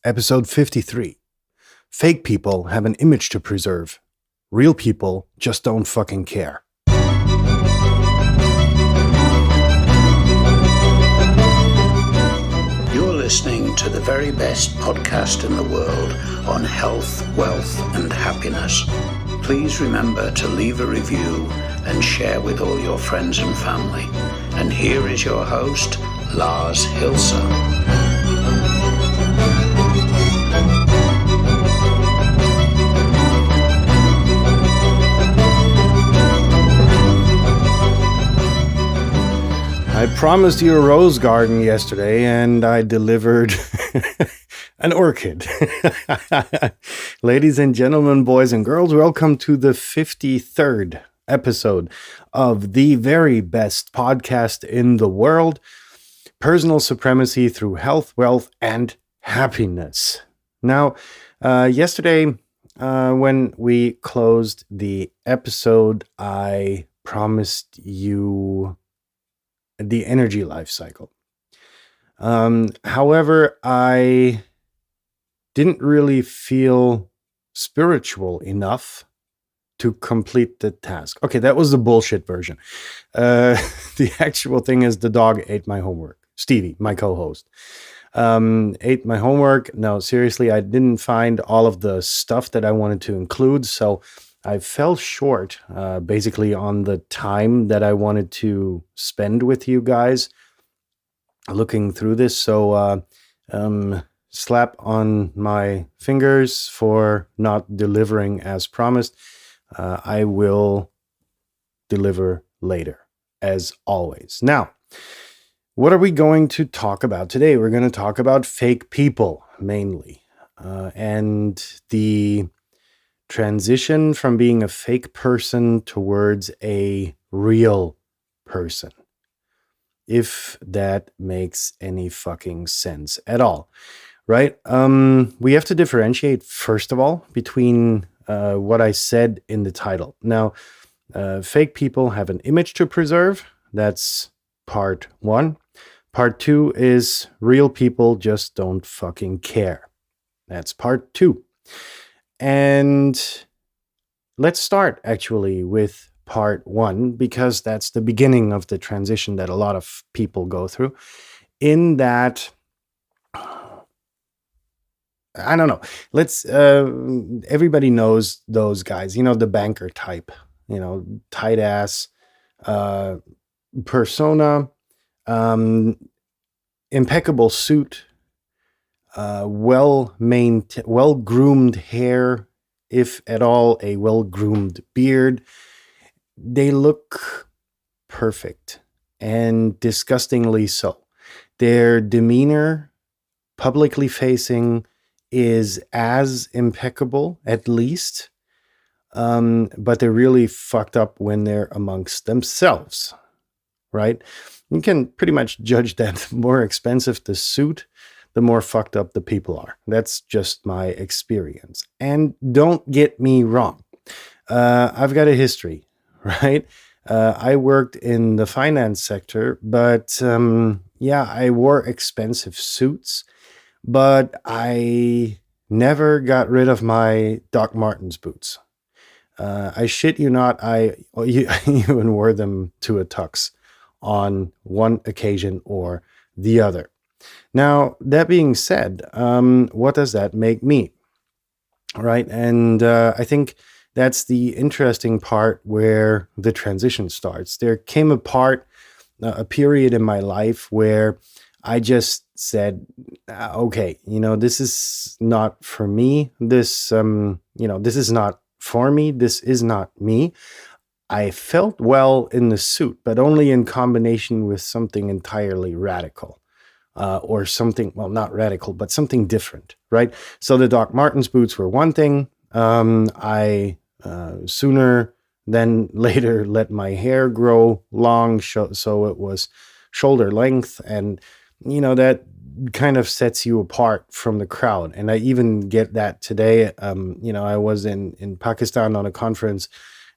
Episode 53. Fake people have an image to preserve. Real people just don't fucking care. You're listening to the very best podcast in the world on health, wealth, and happiness. Please remember to leave a review and share with all your friends and family. And here is your host, Lars Hilser. I promised you a rose garden yesterday, and I delivered an orchid. Ladies and gentlemen, boys and girls, welcome to the 53rd episode of the very best podcast in the world, Personal Supremacy Through Health, Wealth, and Happiness. Now, yesterday, when we closed the episode, I promised you the energy life cycle. However, I didn't really feel spiritual enough to complete the task. Okay, that was the bullshit version. The actual thing is the dog ate my homework. Stevie, my co-host, ate my homework. No, seriously, I didn't find all of the stuff that I wanted to include, so I fell short, basically, on the time that I wanted to spend with you guys looking through this. So, slap on my fingers for not delivering as promised. I will deliver later, as always. Now, what are we going to talk about today? We're going to talk about fake people, mainly, and the transition from being a fake person towards a real person, if that makes any fucking sense at all, right? We have to differentiate, first of all, between what I said in the title. Now, fake people have an image to preserve. That's part one. Part two is real people just don't fucking care. That's part two. And let's start actually with part one, because that's the beginning of the transition that a lot of people go through. In that, I don't know, everybody knows those guys, the banker type, tight ass, persona, impeccable suit, well-groomed hair, if at all, a well-groomed beard. They look perfect, and disgustingly so. Their demeanor, publicly facing, is as impeccable, at least, but they're really fucked up when they're amongst themselves, right? You can pretty much judge that. The more expensive the suit, the more fucked up the people are. That's just my experience. And don't get me wrong. I've got a history, right? I worked in the finance sector, but I wore expensive suits, but I never got rid of my Doc Martens boots. I shit you not, I even wore them to a tux on one occasion or the other. Now, that being said, what does that make me? Right? And I think that's the interesting part where the transition starts. There came a period in my life where I just said, okay, this is not for me. This is not for me. This is not me. I felt well in the suit, but only in combination with something entirely radical. Or something, well, not radical, but something different, right? So the Doc Martens boots were one thing. I sooner than later let my hair grow long, so it was shoulder length, and that kind of sets you apart from the crowd. And I even get that today. I was in Pakistan on a conference.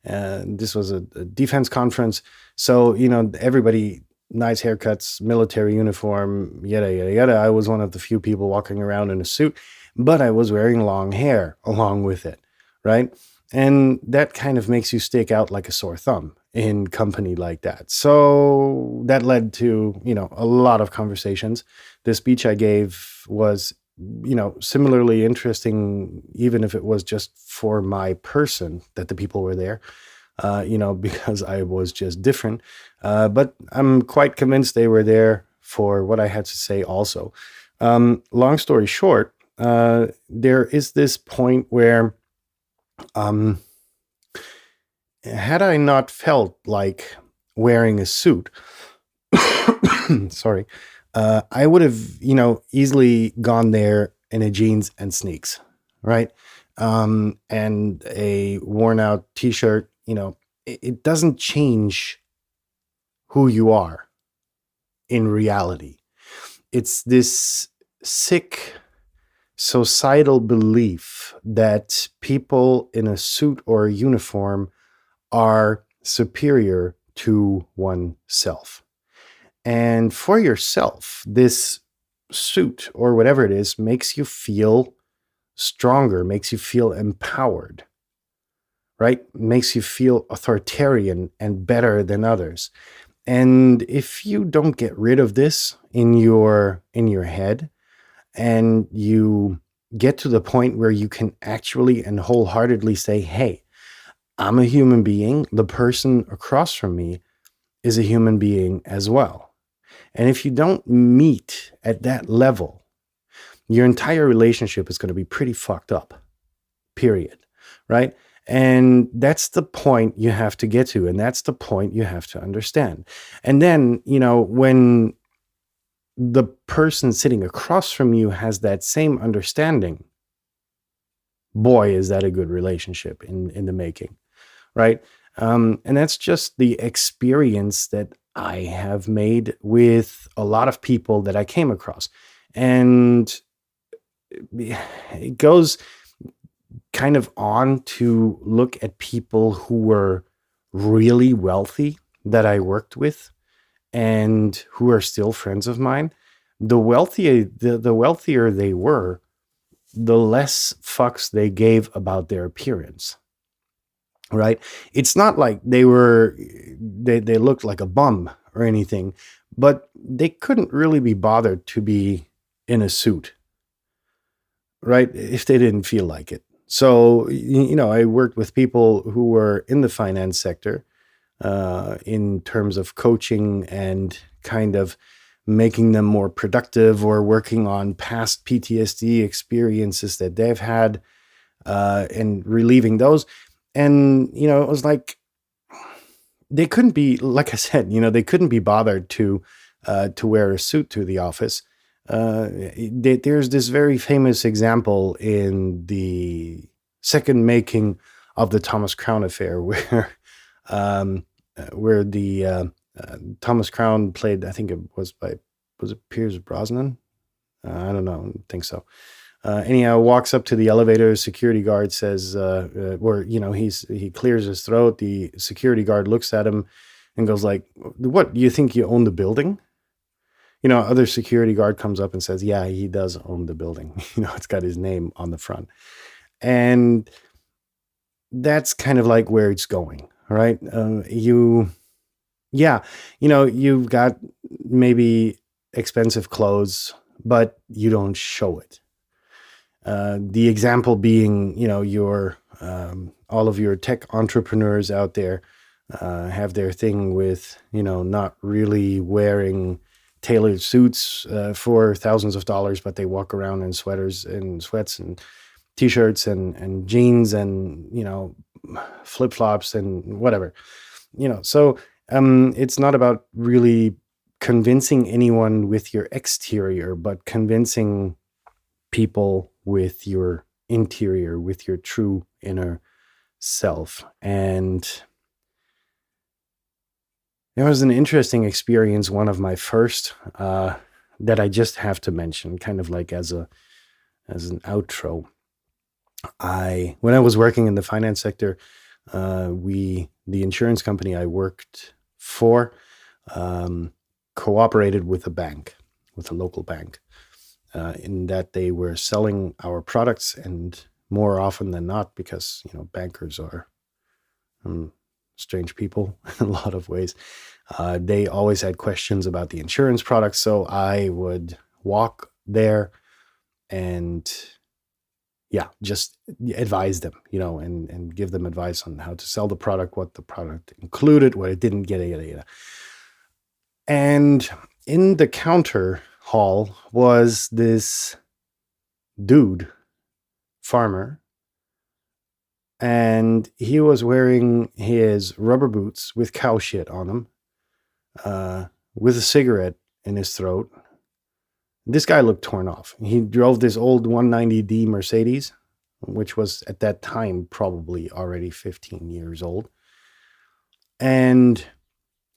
This was a defense conference, so everybody nice haircuts, military uniform, yada, yada, yada. I was one of the few people walking around in a suit, but I was wearing long hair along with it, right? And that kind of makes you stick out like a sore thumb in company like that. So that led to, a lot of conversations. The speech I gave was, similarly interesting, even if it was just for my person that the people were there, because I was just different. But I'm quite convinced they were there for what I had to say also. Long story short, there is this point where, had I not felt like wearing a suit, sorry, I would have, easily gone there in a jeans and sneaks, right? And a worn out t-shirt, it doesn't change who you are in reality. It's this sick societal belief that people in a suit or a uniform are superior to oneself. And for yourself, this suit or whatever it is makes you feel stronger, makes you feel empowered, right? Makes you feel authoritarian and better than others. And if you don't get rid of this in your head, and you get to the point where you can actually and wholeheartedly say, hey, I'm a human being. The person across from me is a human being as well. And if you don't meet at that level, your entire relationship is going to be pretty fucked up, period. Right? And that's the point you have to get to. And that's the point you have to understand. And then, when the person sitting across from you has that same understanding, boy, is that a good relationship in the making, right? And that's just the experience that I have made with a lot of people that I came across. And it goes kind of on to look at people who were really wealthy that I worked with and who are still friends of mine. The wealthier they were, the less fucks they gave about their appearance. Right? It's not like they looked like a bum or anything, but they couldn't really be bothered to be in a suit, right? If they didn't feel like it. So, I worked with people who were in the finance sector, in terms of coaching and kind of making them more productive or working on past PTSD experiences that they've had, and relieving those. And, it was like, they couldn't be, like I said, they couldn't be bothered to wear a suit to the office. There's this very famous example in the second making of the Thomas Crown Affair where the Thomas Crown played, I think it was it Pierce Brosnan? I don't know. I think so. Anyhow, walks up to the elevator. Security guard says, he clears his throat. The security guard looks at him and goes like, "What, do you think you own the building?" Other security guard comes up and says, "Yeah, he does own the building. It's got his name on the front." And that's kind of like where it's going, right? You've got maybe expensive clothes, but you don't show it. The example being, your all of your tech entrepreneurs out there have their thing with, not really wearing tailored suits for thousands of dollars, but they walk around in sweaters and sweats and t-shirts and jeans and, flip-flops and whatever, So it's not about really convincing anyone with your exterior, but convincing people with your interior, with your true inner self. And there was an interesting experience, one of my first, that I just have to mention, kind of like as an outro. When I was working in the finance sector, the insurance company I worked for, cooperated with a bank, with a local bank, in that they were selling our products, and more often than not, because bankers are strange people in a lot of ways, they always had questions about the insurance products. So I would walk there and just advise them, and give them advice on how to sell the product, what the product included, what it didn't get, yada, yada. And in the counter hall was this dude, farmer, and he was wearing his rubber boots with cow shit on them, with a cigarette in his throat. This guy looked torn off. He drove this old 190D Mercedes, which was at that time probably already 15 years old. And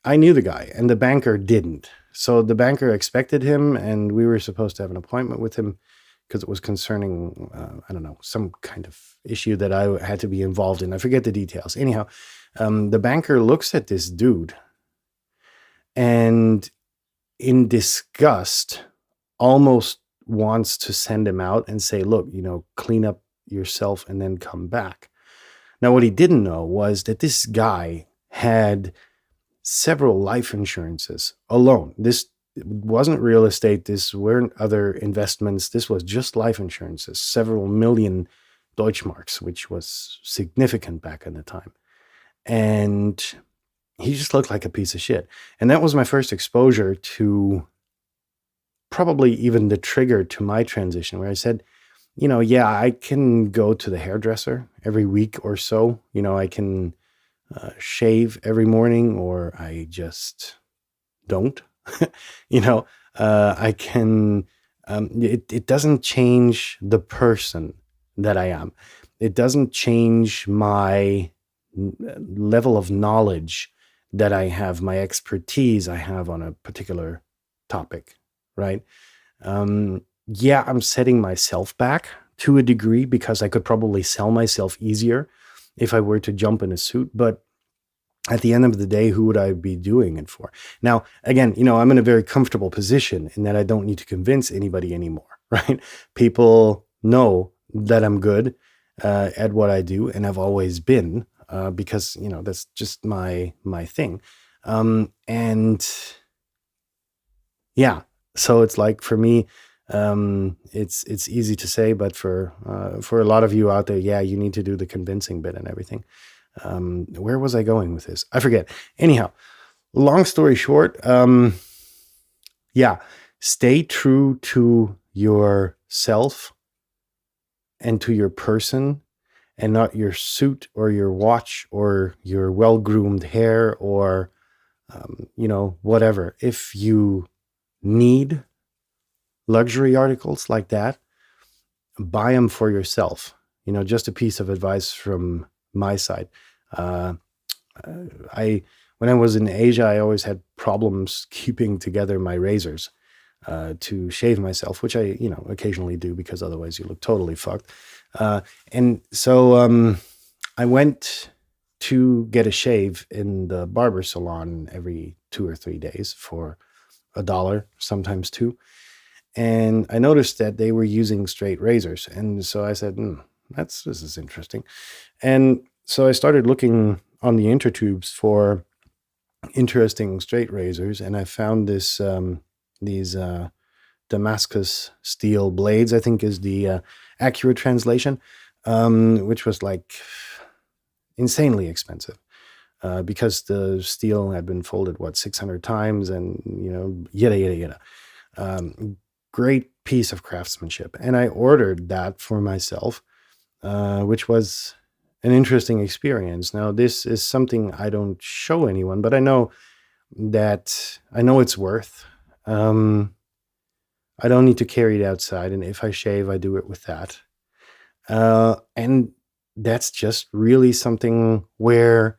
I knew the guy, and the banker didn't. So the banker expected him, and we were supposed to have an appointment with him because it was concerning, some kind of issue that I had to be involved in. I forget the details. Anyhow, the banker looks at this dude and in disgust almost wants to send him out and say, look, clean up yourself and then come back. Now, what he didn't know was that this guy had several life insurances alone. This wasn't real estate. This weren't other investments. This was just life insurances, several million Deutschmarks, which was significant back in the time. And he just looked like a piece of shit. And that was my first exposure to probably even the trigger to my transition, where I said, I can go to the hairdresser every week or so. I can shave every morning, or I just don't. I can, it doesn't change the person that I am. It doesn't change my level of knowledge that I have, my expertise I have on a particular topic, right? I'm setting myself back to a degree because I could probably sell myself easier if I were to jump in a suit. But at the end of the day, who would I be doing it for? Now, again, I'm in a very comfortable position in that I don't need to convince anybody anymore, right? People know that I'm good at what I do, and I've always been, because, that's just my thing. So it's like, for me, it's easy to say, but for a lot of you out there, you need to do the convincing bit and everything. Where was I going with this? I forget. Anyhow, long story short, stay true to yourself and to your person, and not your suit or your watch or your well-groomed hair or, whatever. If you need luxury articles like that, buy them for yourself. Just a piece of advice from my side. When I was in Asia, I always had problems keeping together my razors to shave myself, which I, occasionally do, because otherwise you look totally fucked. And so I went to get a shave in the barber salon every 2 or 3 days for $1, sometimes $2. And I noticed that they were using straight razors. And so I said, this is interesting. And so I started looking on the intertubes for interesting straight razors, and I found these Damascus steel blades, I think is the accurate translation, which was like insanely expensive because the steel had been folded 600 times, and yada yada yada. Great piece of craftsmanship, and I ordered that for myself, which was an interesting experience. Now, this is something I don't show anyone, but I know it's worth. I don't need to carry it outside, and if I shave, I do it with that. And that's just really something where,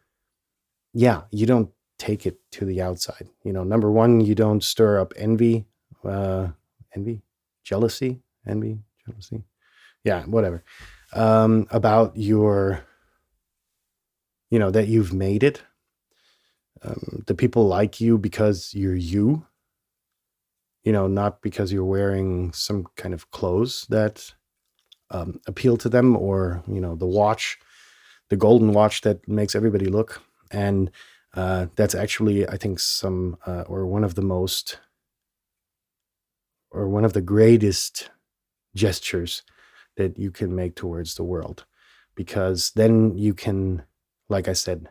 you don't take it to the outside. Number one, you don't stir up jealousy, whatever, about your, that you've made it. The people like you because you're you, not because you're wearing some kind of clothes that appeal to them, or, the watch, the golden watch that makes everybody look. And that's actually, I think, one of the greatest gestures that you can make towards the world, because then you can, like I said,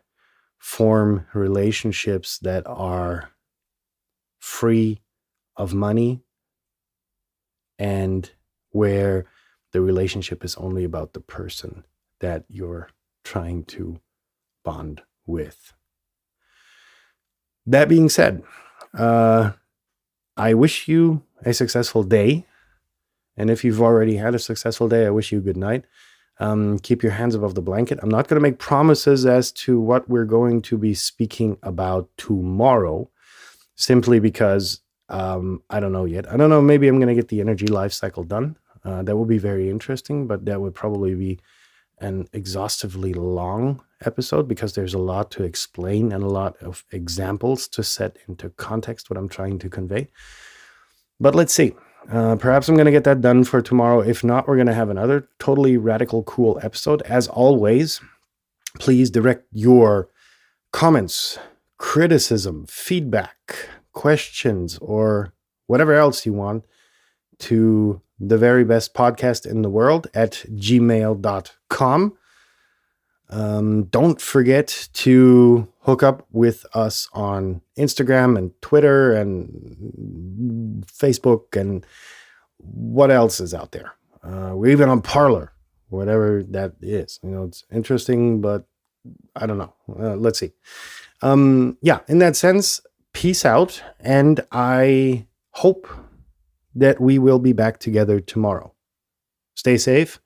form relationships that are free of money, and where the relationship is only about the person that you're trying to bond with. That being said, I wish you a successful day. And if you've already had a successful day, I wish you a good night. Keep your hands above the blanket. I'm not going to make promises as to what we're going to be speaking about tomorrow, simply because I don't know yet. I don't know, maybe I'm going to get the energy life cycle done. That would be very interesting, but that would probably be an exhaustively long episode, because there's a lot to explain and a lot of examples to set into context what I'm trying to convey. But let's see. Perhaps I'm going to get that done for tomorrow. If not, we're going to have another totally radical, cool episode. As always, please direct your comments, criticism, feedback, questions, or whatever else you want to the very best podcast in the world at gmail.com. Don't forget to hook up with us on Instagram and Twitter and Facebook and what else is out there. We're even on Parler, whatever that is. It's interesting, but I don't know. Let's see. In that sense, peace out. And I hope that we will be back together tomorrow. Stay safe.